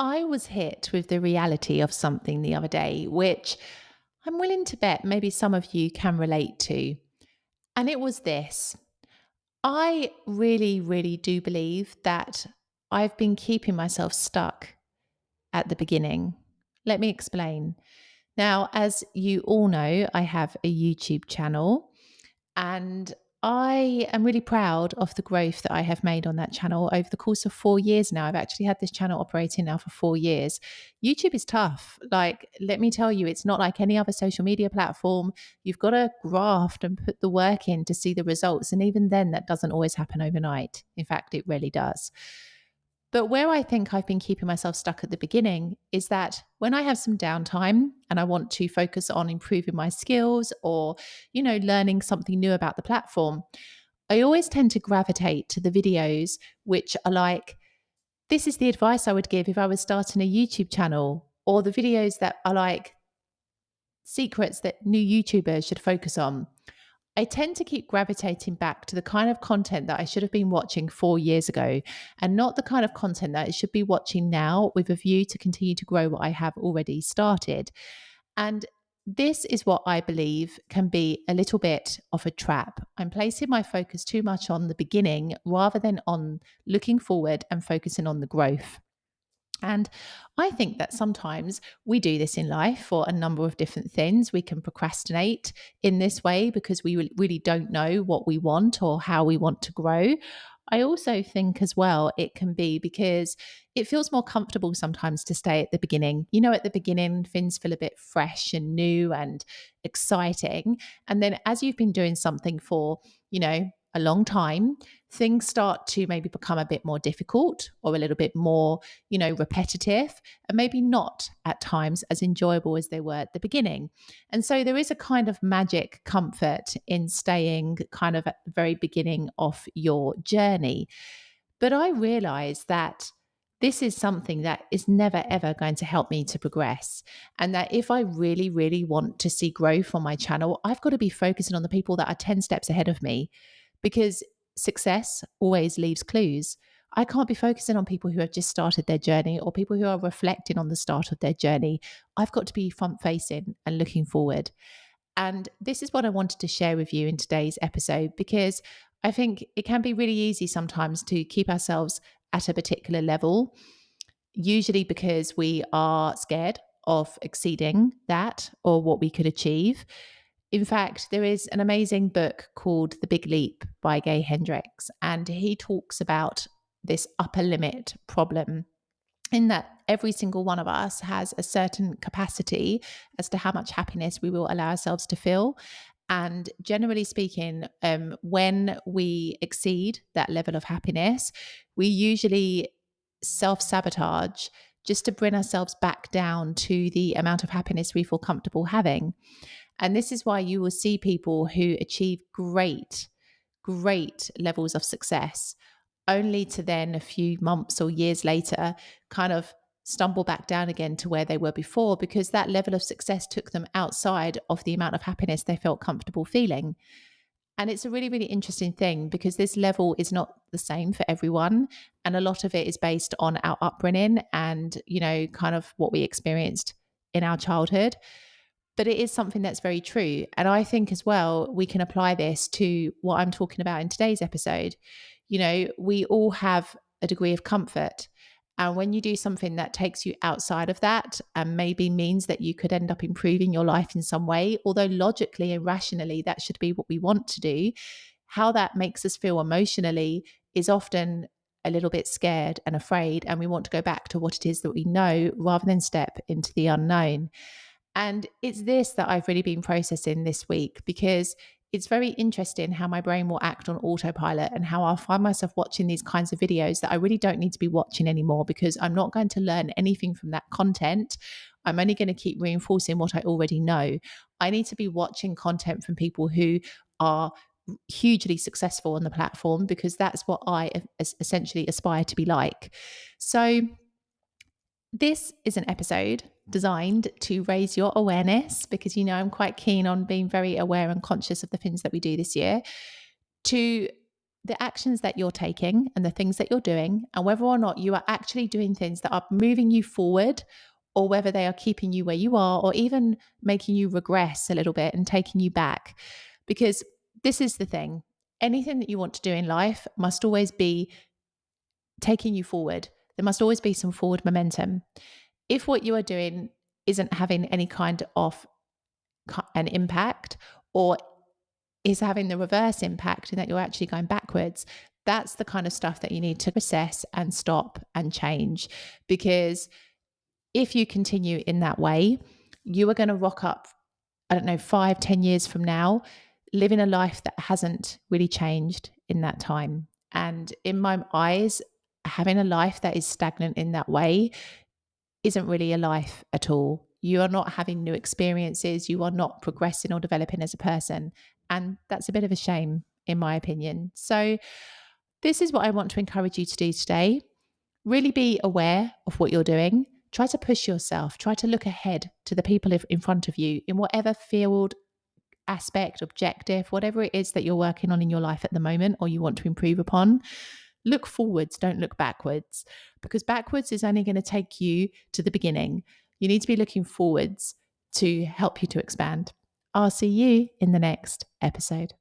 I was hit with the reality of something the other day, which I'm willing to bet maybe some of you can relate to. And it was this. I really, really do believe that I've been keeping myself stuck at the beginning. Let me explain. Now, as you all know, I have a YouTube channel. And I am really proud of the growth that I have made on that channel over the course of 4 years now. I've actually had this channel operating now for 4 years. YouTube is tough. Like, let me tell you, it's not like any other social media platform. You've got to graft and put the work in to see the results. And even then, that doesn't always happen overnight. In fact, it rarely does. But where I think I've been keeping myself stuck at the beginning is that when I have some downtime and I want to focus on improving my skills or, learning something new about the platform, I always tend to gravitate to the videos which are like, this is the advice I would give if I was starting a YouTube channel, or the videos that are like secrets that new YouTubers should focus on. I tend to keep gravitating back to the kind of content that I should have been watching 4 years ago and not the kind of content that I should be watching now with a view to continue to grow what I have already started. And this is what I believe can be a little bit of a trap. I'm placing my focus too much on the beginning rather than on looking forward and focusing on the growth. And I think that sometimes we do this in life for a number of different things. We can procrastinate in this way because we really don't know what we want or how we want to grow. I also think as well, it can be because it feels more comfortable sometimes to stay at the beginning. At the beginning, things feel a bit fresh and new and exciting. And then as you've been doing something for, a long time, things start to maybe become a bit more difficult or a little bit more, repetitive, and maybe not at times as enjoyable as they were at the beginning. And so there is a kind of magic comfort in staying kind of at the very beginning of your journey. But I realize that this is something that is never, ever going to help me to progress. And that if I really, really want to see growth on my channel, I've got to be focusing on the people that are 10 steps ahead of me, because success always leaves clues. I can't be focusing on people who have just started their journey or people who are reflecting on the start of their journey. I've got to be front facing and looking forward. And this is what I wanted to share with you in today's episode, because I think it can be really easy sometimes to keep ourselves at a particular level, usually because we are scared of exceeding that or what we could achieve. In fact, there is an amazing book called The Big Leap by Gay Hendricks, and he talks about this upper limit problem, in that every single one of us has a certain capacity as to how much happiness we will allow ourselves to feel. And generally speaking, when we exceed that level of happiness, we usually self-sabotage just to bring ourselves back down to the amount of happiness we feel comfortable having. And this is why you will see people who achieve great, great levels of success, only to then a few months or years later kind of stumble back down again to where they were before, because that level of success took them outside of the amount of happiness they felt comfortable feeling. And it's a really, really interesting thing, because this level is not the same for everyone. And a lot of it is based on our upbringing and, kind of what we experienced in our childhood. But it is something that's very true. And I think as well, we can apply this to what I'm talking about in today's episode. We all have a degree of comfort. And when you do something that takes you outside of that and maybe means that you could end up improving your life in some way, although logically and rationally that should be what we want to do, how that makes us feel emotionally is often a little bit scared and afraid. And we want to go back to what it is that we know rather than step into the unknown. And it's this that I've really been processing this week, because it's very interesting how my brain will act on autopilot and how I'll find myself watching these kinds of videos that I really don't need to be watching anymore, because I'm not going to learn anything from that content. I'm only going to keep reinforcing what I already know. I need to be watching content from people who are hugely successful on the platform, because that's what I essentially aspire to be like. So this is an episode designed to raise your awareness, because I'm quite keen on being very aware and conscious of the things that we do this year, to the actions that you're taking and the things that you're doing, and whether or not you are actually doing things that are moving you forward, or whether they are keeping you where you are, or even making you regress a little bit and taking you back. Because this is the thing, anything that you want to do in life must always be taking you forward. There must always be some forward momentum. If what you are doing isn't having any kind of an impact, or is having the reverse impact in that you're actually going backwards, that's the kind of stuff that you need to assess and stop and change. Because if you continue in that way, you are going to rock up, I don't know, 5, 10 years from now, living a life that hasn't really changed in that time. And in my eyes, having a life that is stagnant in that way isn't really a life at all. You are not having new experiences. You are not progressing or developing as a person. And that's a bit of a shame, in my opinion. So, this is what I want to encourage you to do today. Really be aware of what you're doing. Try to push yourself. Try to look ahead to the people in front of you in whatever field, aspect, objective, whatever it is that you're working on in your life at the moment or you want to improve upon. Look forwards, don't look backwards, because backwards is only going to take you to the beginning. You need to be looking forwards to help you to expand. I'll see you in the next episode.